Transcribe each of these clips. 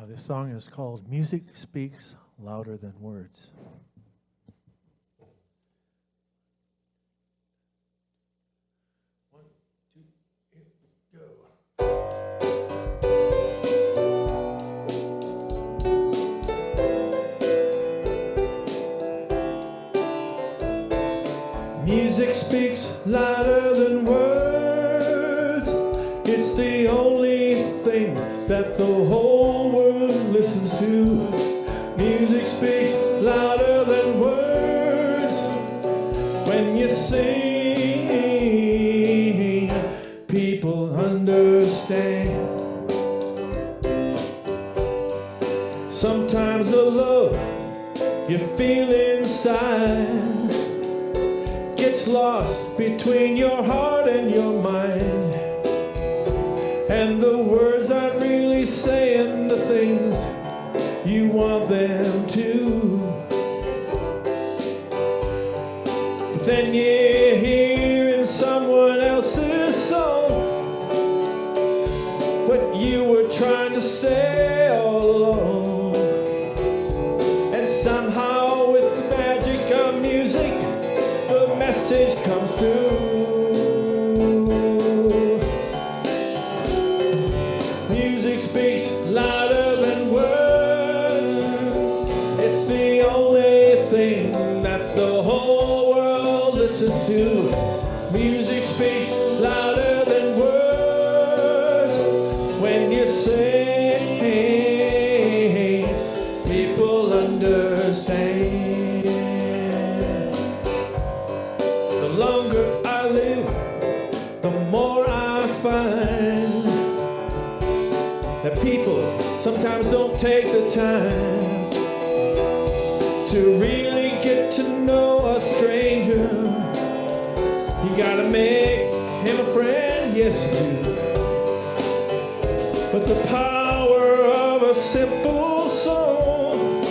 This song is called Music Speaks Louder Than Words. One, two, go. Music speaks louder than words. It's the only thing that the whole world listens to. Music speaks louder than words. When you sing, people understand. Sometimes the love you feel inside gets lost between your heart and your mind, and the words aren't really saying the things you want them to. But then you hear in someone else's song what you were trying to say all along, and somehow with the magic of music the message comes through. Music speaks louder than words. It's the only thing that the whole world listens to. Music speaks louder than words. When you sing, people understand. The longer I live, the more I find that people sometimes don't take the time to really get to know a stranger. You gotta make him a friend, yes you do. But the power of a simple song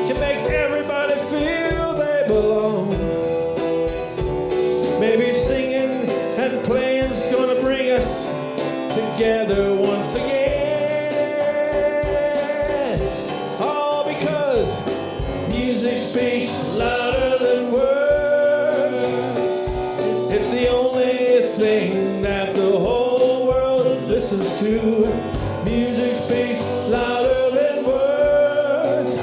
can make everybody feel they belong. Maybe singing and playing's gonna bring us together once again. All because music speaks louder than words. It's the only thing that the whole world listens to. Music speaks louder than words.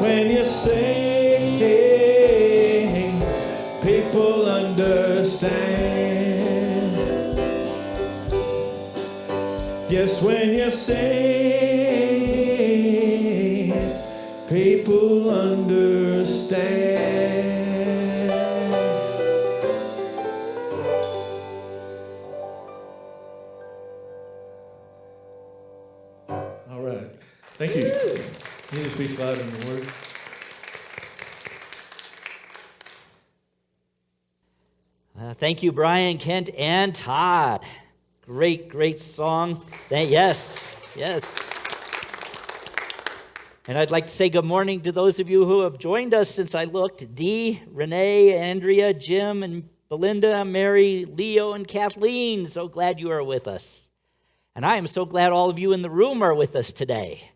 When you sing, people understand. Yes, when you sing, people understand. All right. Thank you. Music speaks louder than words. Thank you, Brian, Kent, and Todd. Great song. Yes. And I'd like to say good morning to those of you who have joined us since I looked. Dee, Renee, Andrea, Jim, and Belinda, Mary, Leo, and Kathleen. So glad you are with us. And I am so glad all of you in the room are with us today.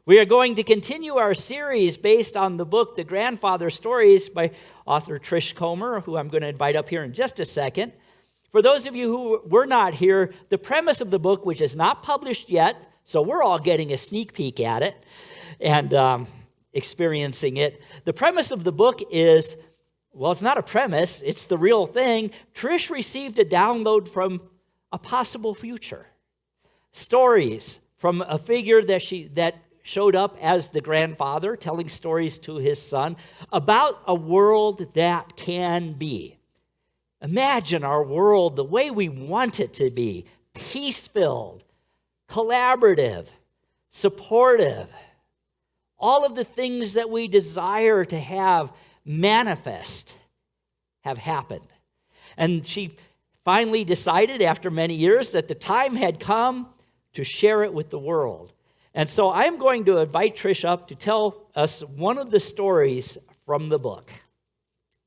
We are going to continue our series based on the book, The Grandfather Stories, by author Trish Comer, who I'm going to invite up here in just a second. For those of you who were not here, the premise of the book, which is not published yet, so we're all getting a sneak peek at it and experiencing it. The premise of the book is, well, it's not a premise, it's the real thing. Trish received a download from a possible future. Stories from a figure that showed up as the grandfather, telling stories to his son about a world that can be. Imagine our world the way we want it to be, peace-filled, collaborative, supportive. All of the things that we desire to have manifest have happened. And she finally decided after many years that the time had come to share it with the world. And so I'm going to invite Trish up to tell us one of the stories from the book.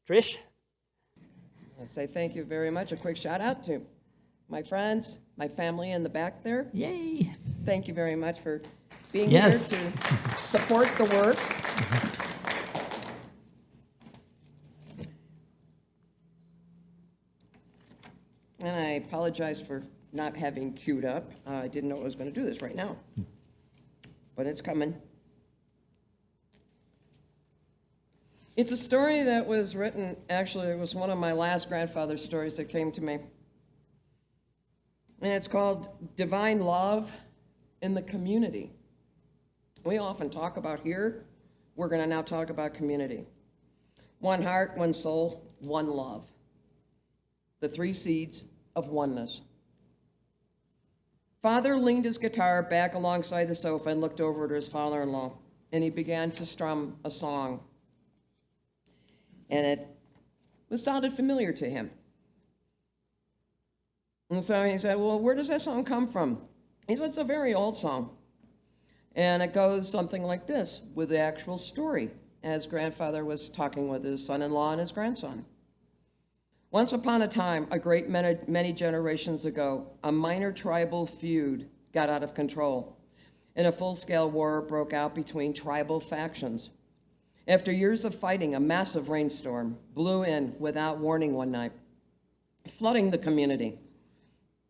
Trish? I say thank you very much. A quick shout out to my friends, my family in the back there. Yay. Thank you very much for being Yes. here to support the work. And I apologize for not having queued up. I didn't know I was going to do this right now, but it's coming. It's a story that was written, actually, it was one of my last grandfather's stories that came to me. And it's called Divine Love in the Community. We often talk about here, we're going to now talk about community. One heart, one soul, one love. The three seeds of oneness. Father leaned his guitar back alongside the sofa and looked over to his father-in-law, and he began to strum a song. And it sounded familiar to him. And so he said, well, where does that song come from? He said, it's a very old song. And it goes something like this, with the actual story, as grandfather was talking with his son-in-law and his grandson. Once upon a time, a great many generations ago, a minor tribal feud got out of control, and a full-scale war broke out between tribal factions. After years of fighting, a massive rainstorm blew in without warning one night, flooding the community.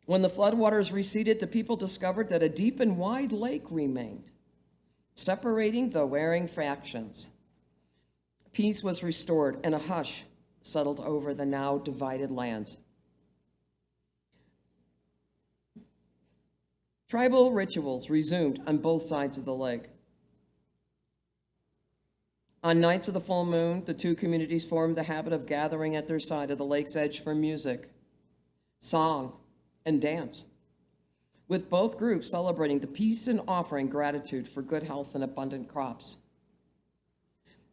When the floodwaters receded, the people discovered that a deep and wide lake remained, separating the warring factions. Peace was restored, and a hush settled over the now divided lands. Tribal rituals resumed on both sides of the lake. On nights of the full moon, the two communities formed the habit of gathering at their side of the lake's edge for music, song, and dance, with both groups celebrating the peace and offering gratitude for good health and abundant crops.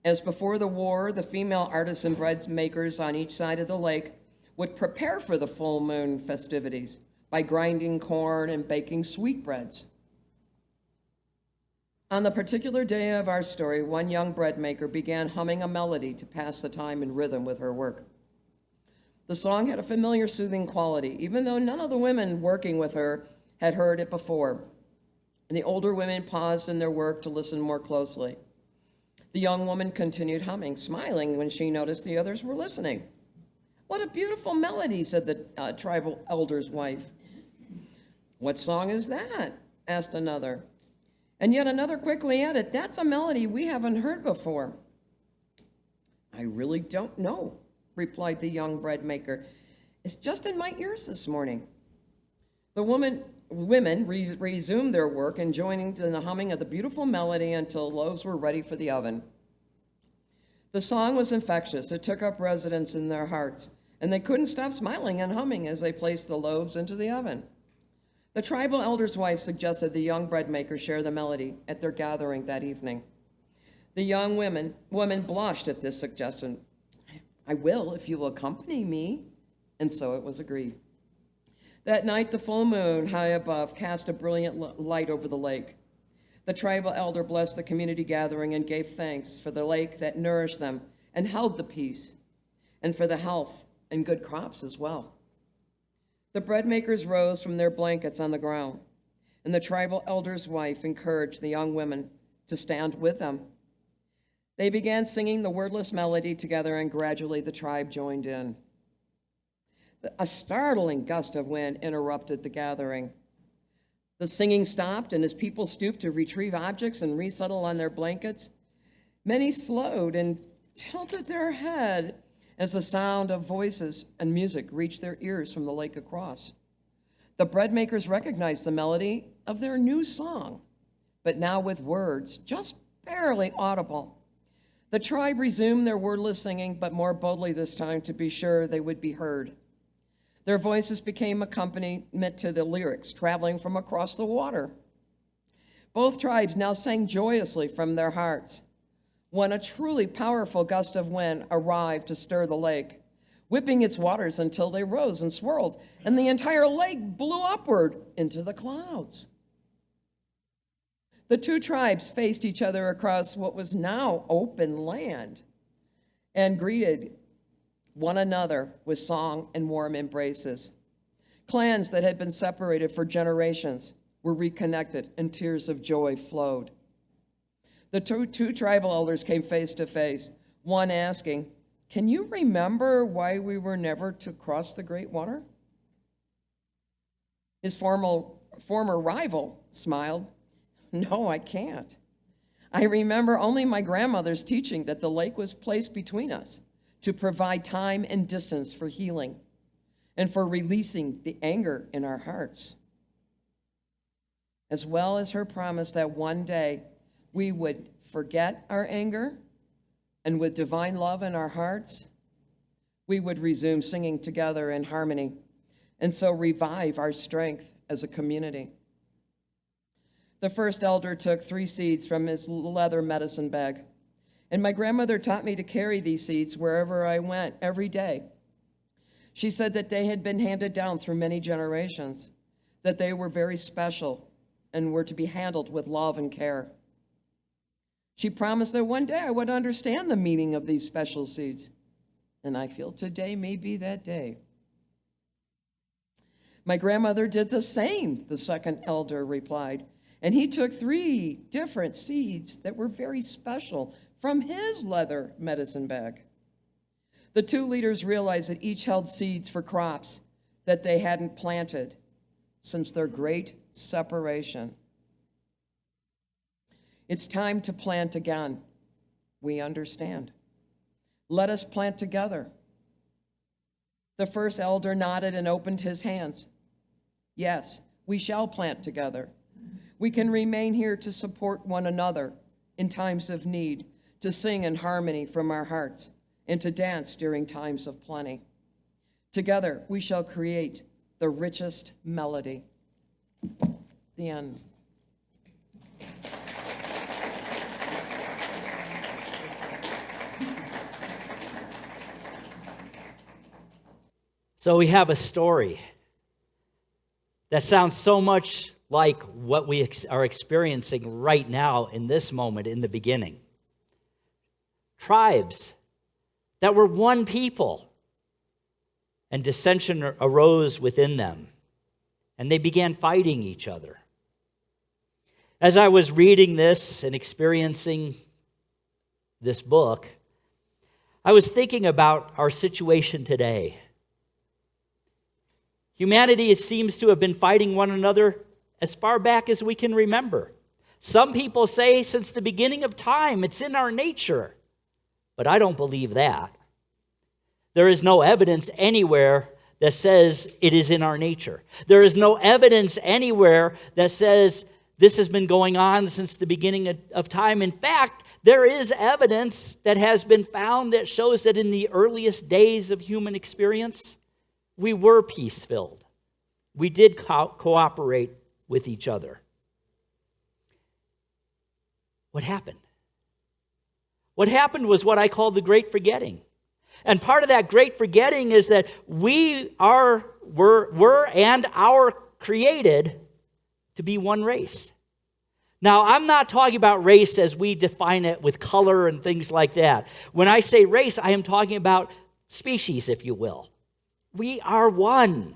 As before the war, the female artisan bread makers on each side of the lake would prepare for the full moon festivities by grinding corn and baking sweetbreads. On the particular day of our story, one young bread maker began humming a melody to pass the time in rhythm with her work. The song had a familiar, soothing quality, even though none of the women working with her had heard it before. And the older women paused in their work to listen more closely. The young woman continued humming, smiling when she noticed the others were listening. "What a beautiful melody," said the tribal elder's wife. "What song is that?" asked another. And yet another quickly added, "That's a melody we haven't heard before." "I really don't know," replied the young bread maker. "It's just in my ears this morning." The women resumed their work and joining in the humming of the beautiful melody until loaves were ready for the oven. The song was infectious. It took up residence in their hearts, and they couldn't stop smiling and humming as they placed the loaves into the oven. The tribal elder's wife suggested the young bread maker share the melody at their gathering that evening. The young woman blushed at this suggestion. "I will if you will accompany me," and so it was agreed. That night, the full moon high above cast a brilliant light over the lake. The tribal elder blessed the community gathering and gave thanks for the lake that nourished them and held the peace, and for the health and good crops as well. The bread makers rose from their blankets on the ground, and the tribal elder's wife encouraged the young women to stand with them. They began singing the wordless melody together, and gradually the tribe joined in. A startling gust of wind interrupted the gathering. The singing stopped, and as people stooped to retrieve objects and resettle on their blankets, many slowed and tilted their head as the sound of voices and music reached their ears from the lake across. The bread makers recognized the melody of their new song, but now with words just barely audible. The tribe resumed their wordless singing, but more boldly this time to be sure they would be heard. Their voices became accompaniment to the lyrics traveling from across the water. Both tribes now sang joyously from their hearts when a truly powerful gust of wind arrived to stir the lake, whipping its waters until they rose and swirled, and the entire lake blew upward into the clouds. The two tribes faced each other across what was now open land and greeted one another with song and warm embraces. Clans that had been separated for generations were reconnected and tears of joy flowed. The two tribal elders came face to face, one asking, "Can you remember why we were never to cross the great water?" His former rival smiled. "No, I can't. I remember only my grandmother's teaching that the lake was placed between us to provide time and distance for healing and for releasing the anger in our hearts, as well as her promise that one day we would forget our anger, and with divine love in our hearts, we would resume singing together in harmony, and so revive our strength as a community." The first elder took 3 seeds from his leather medicine bag, and my grandmother taught me to carry these seeds wherever I went every day. She said that they had been handed down through many generations, that they were very special and were to be handled with love and care. She promised that one day I would understand the meaning of these special seeds, and I feel today may be that day. My grandmother did the same, the second elder replied, and he took 3 different seeds that were very special from his leather medicine bag. The 2 leaders realized that each held seeds for crops that they hadn't planted since their great separation. It's time to plant again. We understand. Let us plant together. The first elder nodded and opened his hands. Yes, we shall plant together. We can remain here to support one another in times of need, to sing in harmony from our hearts, and to dance during times of plenty. Together, we shall create the richest melody. The end. So we have a story that sounds so much like what we are experiencing right now in this moment in the beginning. Tribes that were one people, and dissension arose within them, and they began fighting each other. As I was reading this and experiencing this book, I was thinking about our situation today. Humanity seems to have been fighting one another as far back as we can remember. Some people say since the beginning of time, it's in our nature. But I don't believe that. There is no evidence anywhere that says it is in our nature. There is no evidence anywhere that says this has been going on since the beginning of time. In fact, there is evidence that has been found that shows that in the earliest days of human experience, we were peace-filled. We did cooperate with each other. What happened? What happened was what I call the great forgetting. And part of that great forgetting is that were and are created to be one race. Now, I'm not talking about race as we define it with color and things like that. When I say race, I am talking about species, if you will. We are one.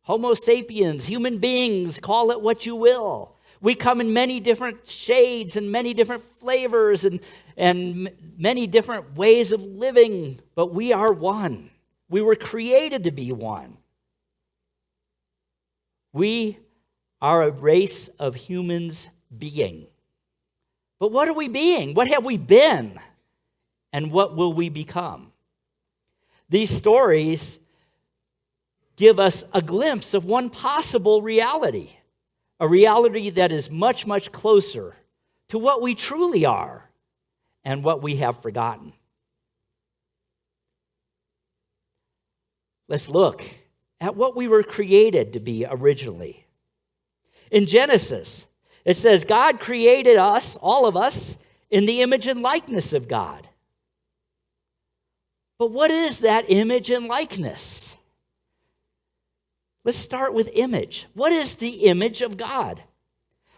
Homo sapiens, human beings, call it what you will. We come in many different shades and many different flavors and many different ways of living, but we are one. We were created to be one. We are a race of humans being. But what are we being? What have we been? And what will we become? These stories give us a glimpse of one possible reality, a reality that is much, much closer to what we truly are and what we have forgotten. Let's look at what we were created to be originally. In Genesis, it says, God created us, all of us, in the image and likeness of God. But what is that image and likeness? Let's start with image. What is the image of God?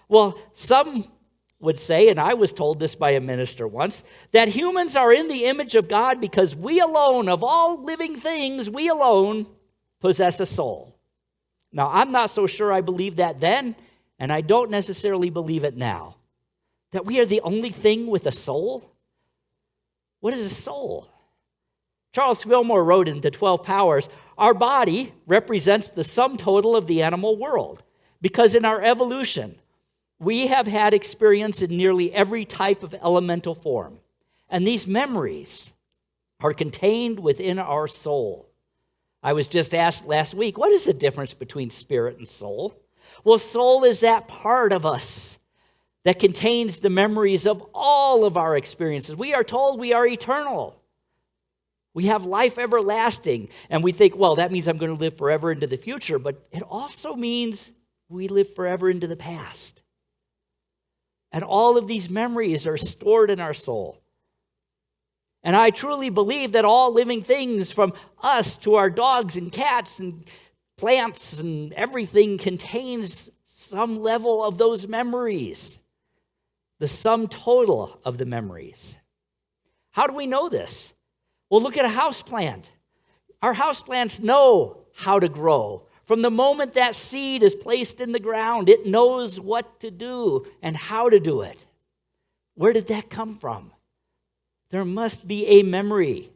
Well, some would say, and I was told this by a minister once, that humans are in the image of God because we alone, of all living things, we alone possess a soul. Now, I'm not so sure I believed that then, and I don't necessarily believe it now, that we are the only thing with a soul? What is a soul? Charles Fillmore wrote in The 12 Powers, our body represents the sum total of the animal world, because in our evolution, we have had experience in nearly every type of elemental form, and these memories are contained within our soul. I was just asked last week, what is the difference between spirit and soul? Well, soul is that part of us that contains the memories of all of our experiences. We are told we are eternal. We have life everlasting. And we think, well, that means I'm going to live forever into the future. But it also means we live forever into the past. And all of these memories are stored in our soul. And I truly believe that all living things, from us to our dogs and cats and plants and everything, contains some level of those memories. The sum total of the memories. How do we know this? Well, look at a houseplant. Our houseplants know how to grow. From the moment that seed is placed in the ground, it knows what to do and how to do it. Where did that come from? There must be a memory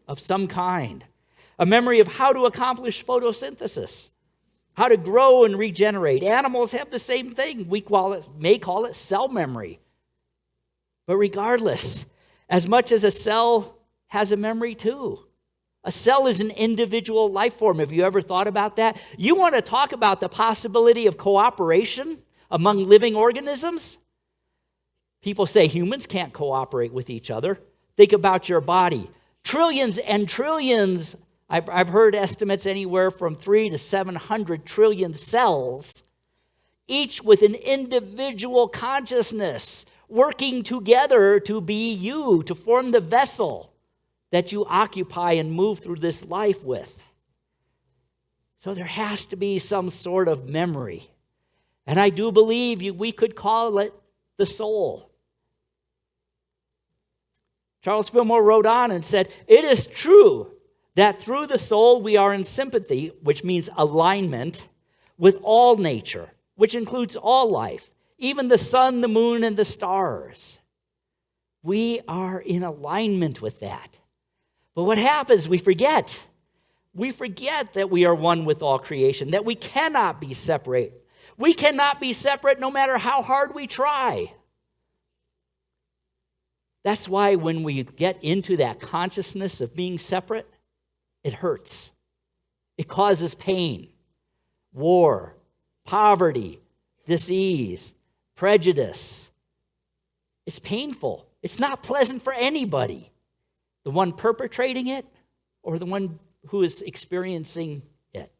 of some kind. A memory of how to accomplish photosynthesis, how to grow and regenerate. Animals have the same thing. We may call it cell memory. But regardless, as much as a cell has a memory too. A cell is an individual life form. Have you ever thought about that? You want to talk about the possibility of cooperation among living organisms? People say humans can't cooperate with each other. Think about your body. Trillions and trillions, I've heard estimates anywhere from 3 to 700 trillion cells, each with an individual consciousness, working together to be you, to form the vessel that you occupy and move through this life with. So there has to be some sort of memory. And I do believe we could call it the soul. Charles Fillmore wrote on and said, it is true that through the soul we are in sympathy, which means alignment, with all nature, which includes all life, even the sun, the moon, and the stars. We are in alignment with that. But what happens? We forget. We forget that we are one with all creation, that we cannot be separate. We cannot be separate no matter how hard we try. That's why when we get into that consciousness of being separate, it hurts. It causes pain, war, poverty, disease, prejudice. It's painful. It's not pleasant for anybody. The one perpetrating it or the one who is experiencing it.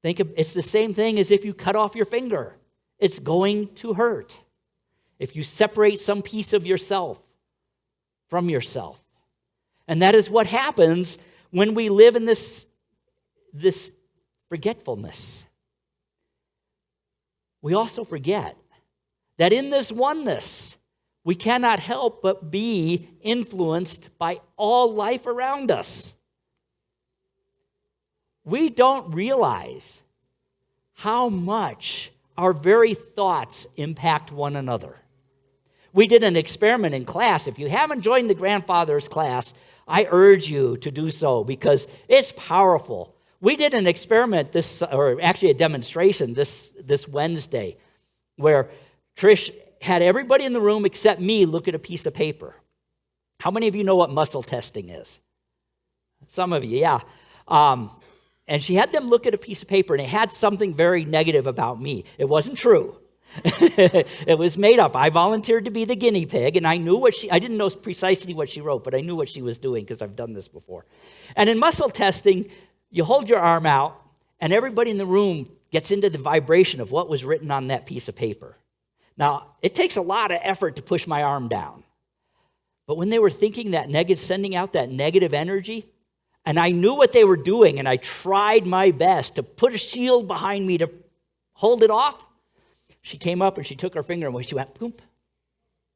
It's the same thing as if you cut off your finger. It's going to hurt. If you separate some piece of yourself from yourself. And that is what happens when we live in this forgetfulness. We also forget that in this oneness, we cannot help but be influenced by all life around us. We don't realize how much our very thoughts impact one another. We did an experiment in class. If you haven't joined the grandfather's class, I urge you to do so because it's powerful. We did an experiment a demonstration this Wednesday where Trish had everybody in the room except me look at a piece of paper. How many of you know what muscle testing is? Some of you, yeah. And she had them look at a piece of paper, and it had something very negative about me. It wasn't true. It was made up. I volunteered to be the guinea pig, and I didn't know precisely what she wrote, but I knew what she was doing because I've done this before. And in muscle testing, you hold your arm out, and everybody in the room gets into the vibration of what was written on that piece of paper. Now, it takes a lot of effort to push my arm down. But when they were thinking that sending out that negative energy, and I knew what they were doing, and I tried my best to put a shield behind me to hold it off, she came up and she took her finger and she went, boom,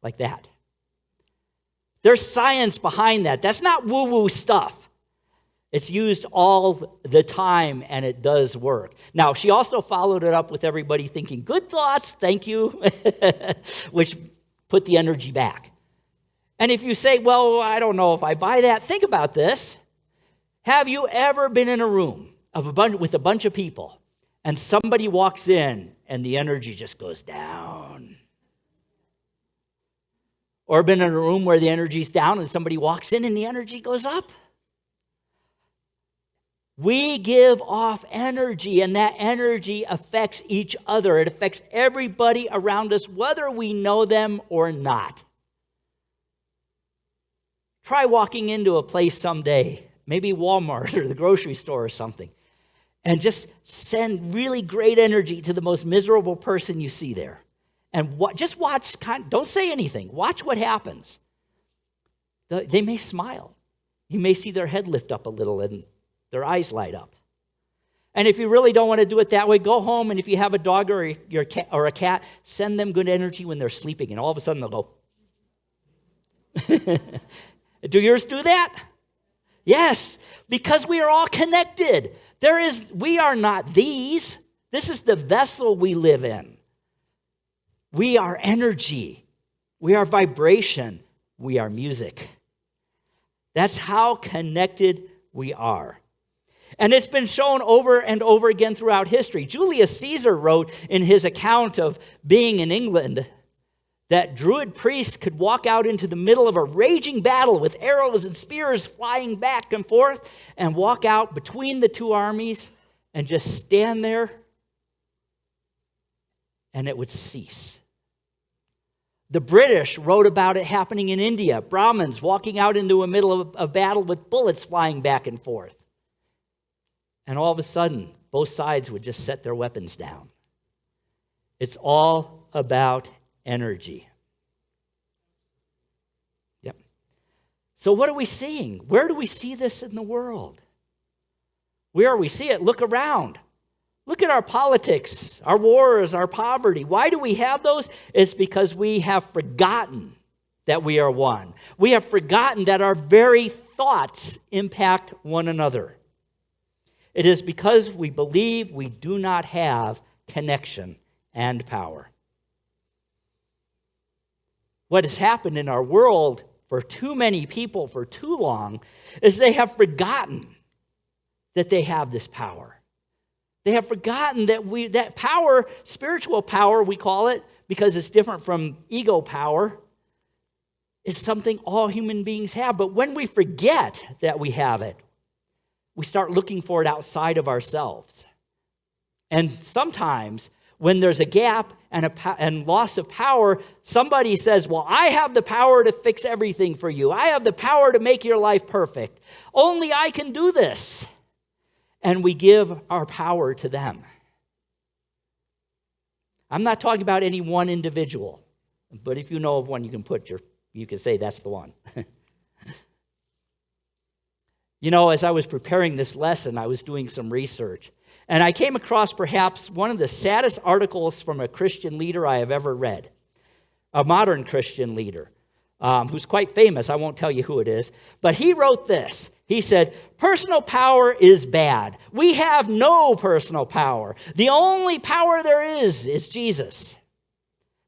like that. There's science behind that. That's not woo-woo stuff. It's used all the time, and it does work. Now, she also followed it up with everybody thinking, good thoughts, thank you, which put the energy back. And if you say, well, I don't know if I buy that, think about this. Have you ever been in a room with a bunch of people, and somebody walks in, and the energy just goes down? Or been in a room where the energy's down, and somebody walks in, and the energy goes up? We give off energy, and that energy affects each other. It affects everybody around us, whether we know them or not. Try walking into a place someday, maybe Walmart or the grocery store or something, and just send really great energy to the most miserable person you see there. And just watch, don't say anything. Watch what happens. They may smile. You may see their head lift up a little and their eyes light up. And if you really don't want to do it that way, go home, and if you have a dog or a cat, send them good energy when they're sleeping, and all of a sudden they'll go. Do yours do that? Yes, because we are all connected. We are not these. This is the vessel we live in. We are energy. We are vibration. We are music. That's how connected we are. And it's been shown over and over again throughout history. Julius Caesar wrote in his account of being in England that Druid priests could walk out into the middle of a raging battle with arrows and spears flying back and forth and walk out between the two armies and just stand there, and it would cease. The British wrote about it happening in India, Brahmins walking out into the middle of a battle with bullets flying back and forth. And all of a sudden, both sides would just set their weapons down. It's all about energy. Yep. So what are we seeing? Where do we see this in the world? Where we see it? Look around. Look at our politics, our wars, our poverty. Why do we have those? It's because we have forgotten that we are one. We have forgotten that our very thoughts impact one another. It is because we believe we do not have connection and power. What has happened in our world for too many people for too long is they have forgotten that they have this power. They have forgotten that power, spiritual power we call it, because it's different from ego power, is something all human beings have. But when we forget that we have it, we start looking for it outside of ourselves. And sometimes when there's a gap and loss of power, somebody says, well, I have the power to fix everything for you. I have the power to make your life perfect. Only I can do this. And we give our power to them. I'm not talking about any one individual, but if you know of one, you can say that's the one. You know, as I was preparing this lesson, I was doing some research, and I came across perhaps one of the saddest articles from a Christian leader I have ever read, a modern Christian leader who's quite famous. I won't tell you who it is, but he wrote this. He said, personal power is bad. We have no personal power. The only power there is Jesus.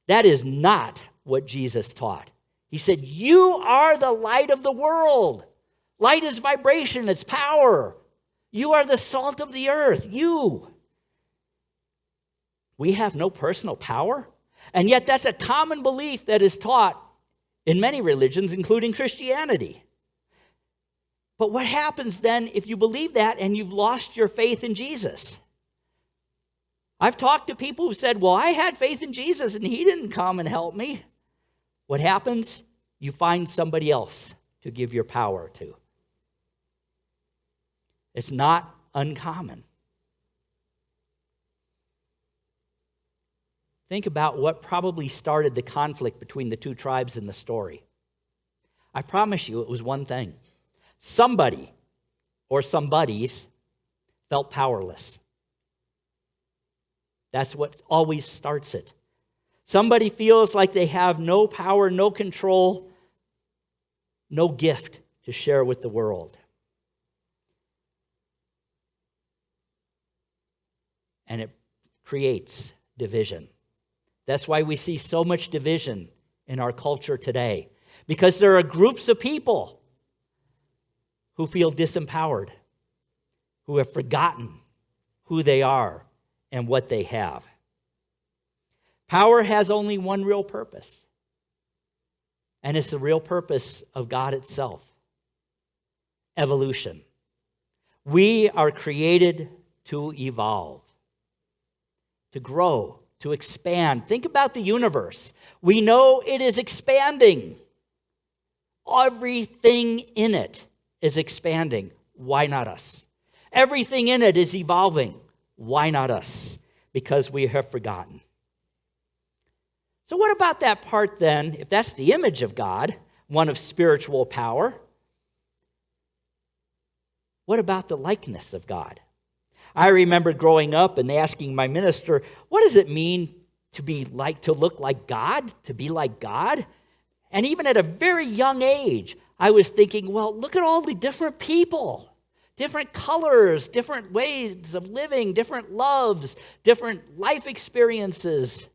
That is not what Jesus taught. He said, you are the light of the world. Light is vibration, it's power. You are the salt of the earth, you. We have no personal power? And yet that's a common belief that is taught in many religions, including Christianity. But what happens then if you believe that and you've lost your faith in Jesus? I've talked to people who said, well, I had faith in Jesus and he didn't come and help me. What happens? You find somebody else to give your power to. It's not uncommon. Think about what probably started the conflict between the two tribes in the story. I promise you it was one thing. Somebody or somebodies felt powerless. That's what always starts it. Somebody feels like they have no power, no control, no gift to share with the world. and it creates division. That's why we see so much division in our culture today, because there are groups of people who feel disempowered, who have forgotten who they are and what they have. Power has only one real purpose, and it's the real purpose of God itself: evolution. We are created to evolve, to grow, to expand. Think about the universe. We know it is expanding. Everything in it is expanding. Why not us? Everything in it is evolving. Why not us? Because we have forgotten. So what about that part then, if that's the image of God, one of spiritual power? What about the likeness of God? I remember growing up and asking my minister, what does it mean to look like God, to be like God? And even at a very young age, I was thinking, well, look at all the different people, different colors, different ways of living, different loves, different life experiences.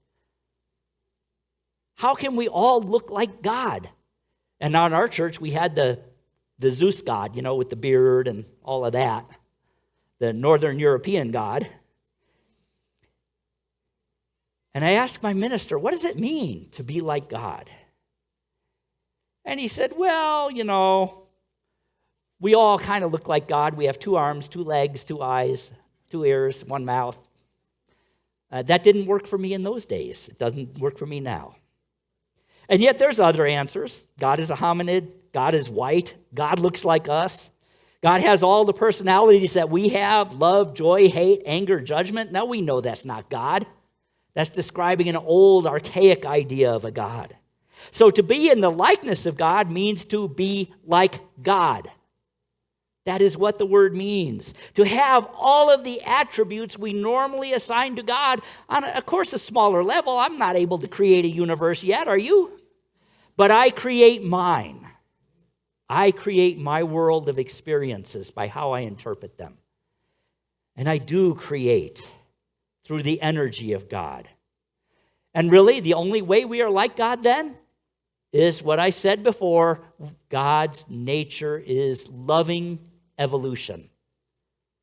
How can we all look like God? And now in our church, we had the Zeus god, with the beard and all of that, the Northern European god. And I asked my minister, what does it mean to be like God? And he said, well, we all kind of look like God. We have 2 arms, 2 legs, 2 eyes, 2 ears, 1 mouth. That didn't work for me in those days. It doesn't work for me now. And yet there's other answers. God is a hominid. God is white. God looks like us. God has all the personalities that we have: love, joy, hate, anger, judgment. Now we know that's not God. That's describing an old, archaic idea of a God. So to be in the likeness of God means to be like God. That is what the word means. To have all of the attributes we normally assign to God on, of course, a smaller level. I'm not able to create a universe yet, are you? But I create mine. I create my world of experiences by how I interpret them. And I do create through the energy of God. And really, the only way we are like God then is what I said before. God's nature is loving evolution,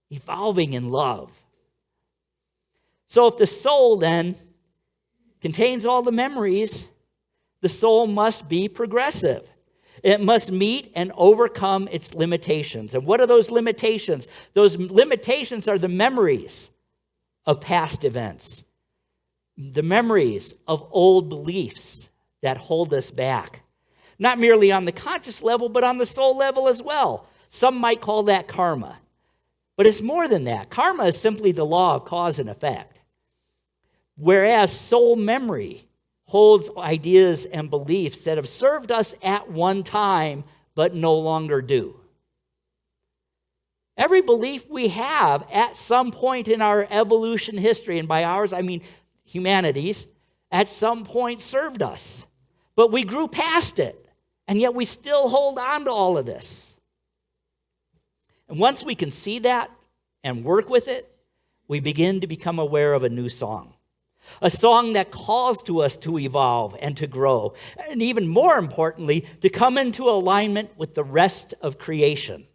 evolving in love. So if the soul then contains all the memories, the soul must be progressive. It must meet and overcome its limitations. And what are those limitations? Those limitations are the memories of past events, the memories of old beliefs that hold us back, not merely on the conscious level, but on the soul level as well. Some might call that karma, but it's more than that. Karma is simply the law of cause and effect, whereas soul memory holds ideas and beliefs that have served us at one time, but no longer do. Every belief we have at some point in our evolution history, and by ours I mean humanity's, at some point served us. But we grew past it, and yet we still hold on to all of this. And once we can see that and work with it, we begin to become aware of a new song. A song that calls to us to evolve and to grow, and even more importantly, to come into alignment with the rest of creation.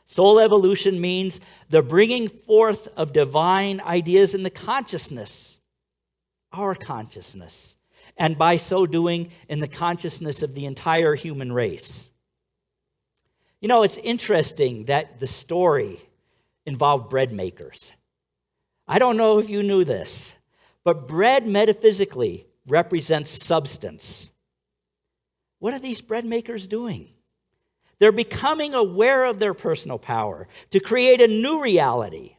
Soul evolution means the bringing forth of divine ideas in the consciousness, our consciousness, and by so doing, in the consciousness of the entire human race. It's interesting that the story involved bread makers. I don't know if you knew this, but bread metaphysically represents substance. What are these bread makers doing? They're becoming aware of their personal power to create a new reality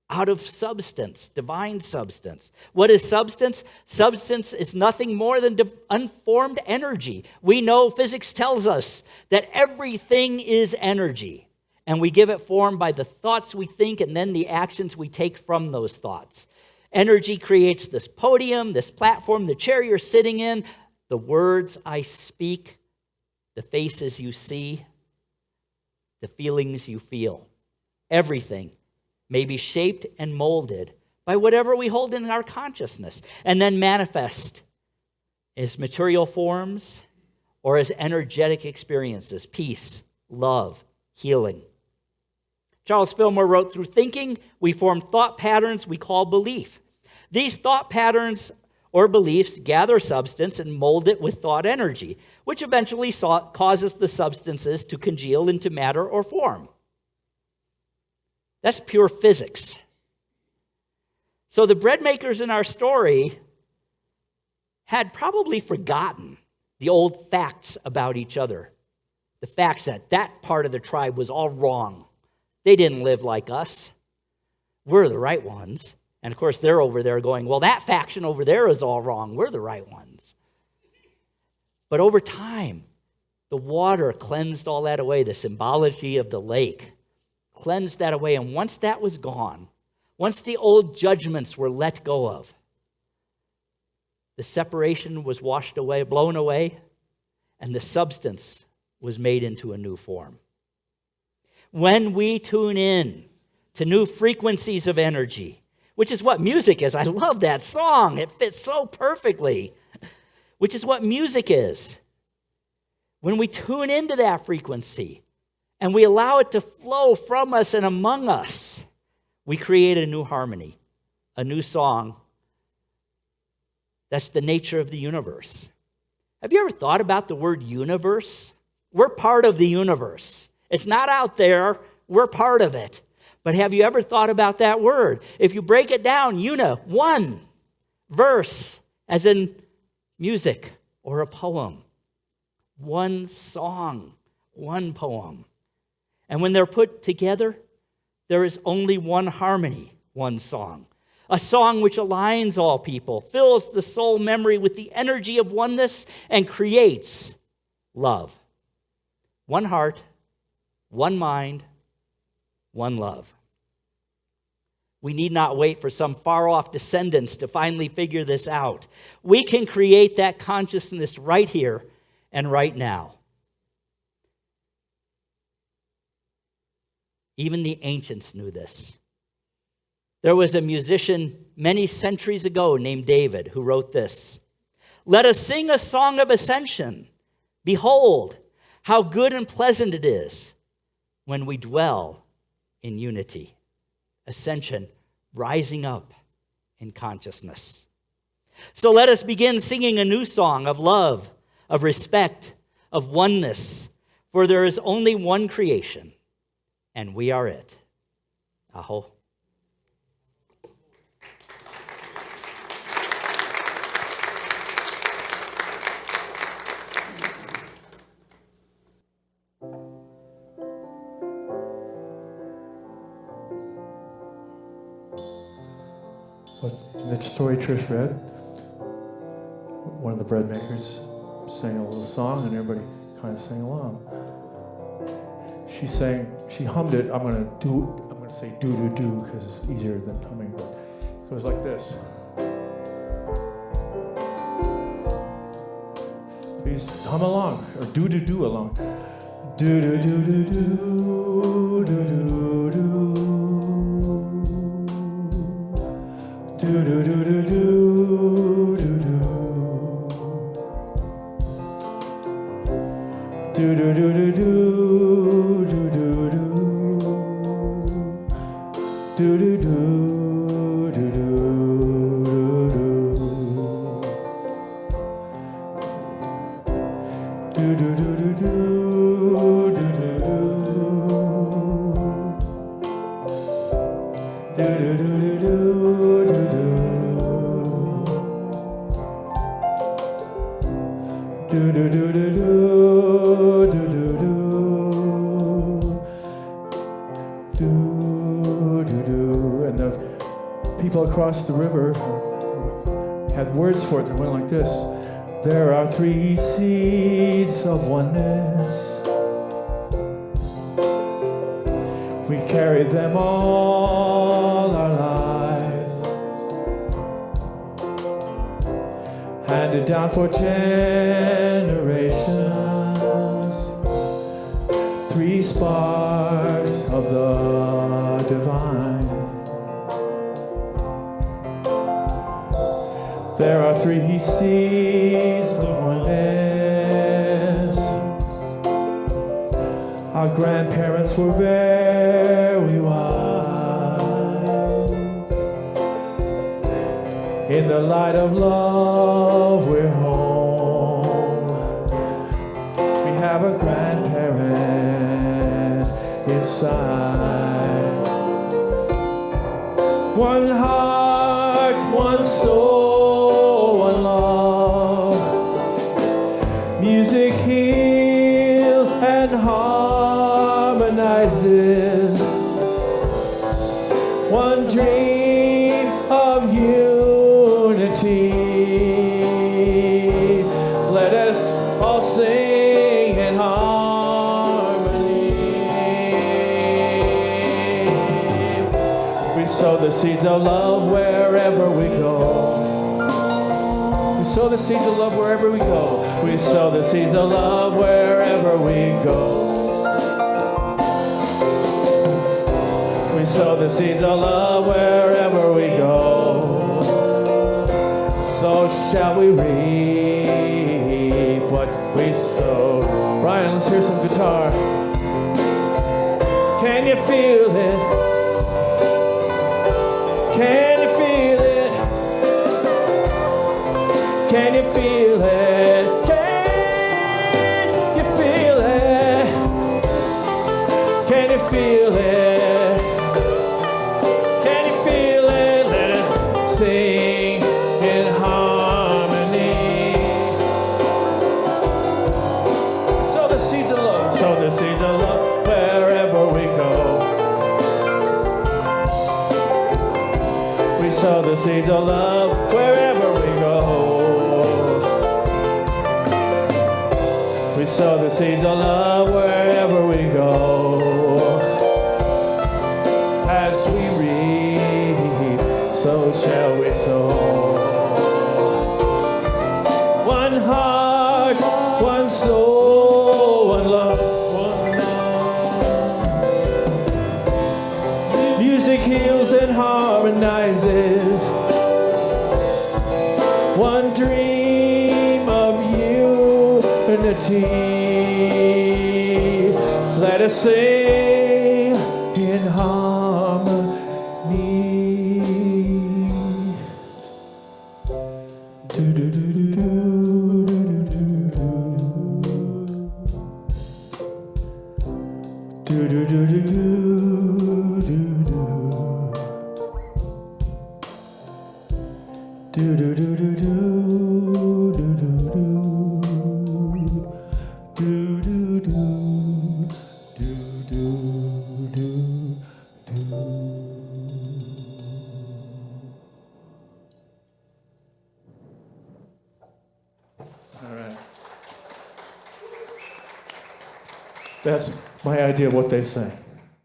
out of substance, divine substance. What is substance? Substance is nothing more than unformed energy. We know physics tells us that everything is energy, and we give it form by the thoughts we think and then the actions we take from those thoughts. Energy creates this podium, this platform, the chair you're sitting in, the words I speak, the faces you see, the feelings you feel. Everything may be shaped and molded by whatever we hold in our consciousness and then manifest as material forms or as energetic experiences, peace, love, healing. Charles Fillmore wrote, "Through thinking, we form thought patterns we call belief. These thought patterns or beliefs gather substance and mold it with thought energy, which eventually causes the substances to congeal into matter or form." That's pure physics. So the bread makers in our story had probably forgotten the old facts about each other. The facts that that part of the tribe was all wrong. They didn't live like us. We're the right ones. And of course, they're over there going, well, that faction over there is all wrong. We're the right ones. But over time, the water cleansed all that away. The symbology of the lake cleansed that away. And once that was gone, once the old judgments were let go of, the separation was washed away, blown away, and the substance was made into a new form. When we tune in to new frequencies of energy, which is what music is. I love that song. It fits so perfectly, which is what music is. When we tune into that frequency and we allow it to flow from us and among us, we create a new harmony, a new song. That's the nature of the universe. Have you ever thought about the word universe? We're part of the universe. It's not out there. We're part of it. But have you ever thought about that word? If you break it down, one, verse, as in music or a poem. One song, one poem. And when they're put together, there is only one harmony, one song. A song which aligns all people, fills the soul memory with the energy of oneness, and creates love. One heart, one mind, one love. We need not wait for some far-off descendants to finally figure this out. We can create that consciousness right here and right now. Even the ancients knew this. There was a musician many centuries ago named David who wrote this: "Let us sing a song of ascension. Behold, how good and pleasant it is when we dwell in unity." Ascension, rising up in consciousness. So let us begin singing a new song of love, of respect, of oneness, for there is only one creation, and we are it. Aho. In the story Trish read, one of the bread makers sang a little song and everybody kind of sang along. She hummed it. I'm going to say do because it's easier than humming. It goes like this. Please hum along, or do along. Do do do do. Do do do do do do do do do do do do do do do do do And the people across the river had words for it that went like this. There are 3 seeds of oneness. We carry them all our lives, handed down for generations. 3 sparks of the divine. There are 3 seeds of oneness. Our grandparents were very wise. In the light of love, we're home. We have a grandparent inside. One heart, one soul, one love. Music heals and harmonizes. One dream of unity. Let us all sing in harmony. We sow the seeds of love wherever we go. We sow the seeds of love wherever we go. We sow the seeds of love wherever we go. We sow the seeds of love wherever we go. So shall we reap what we sow. Ryan, let's hear some guitar. Can you feel it? Can you feel it? Can you feel it? Can you feel it? Can you feel it? Can you feel it? Let us sing in harmony. Sow the seeds of love. Sow the seeds of love wherever we go. We sow the seeds of love wherever we go. We sow the seeds of love wherever we go. As we reap, so shall we sow. One heart, one soul, one love, one love. Music heals and harmonizes. One dream of unity. Let us sing in harmony. All right. That's my idea of what they say.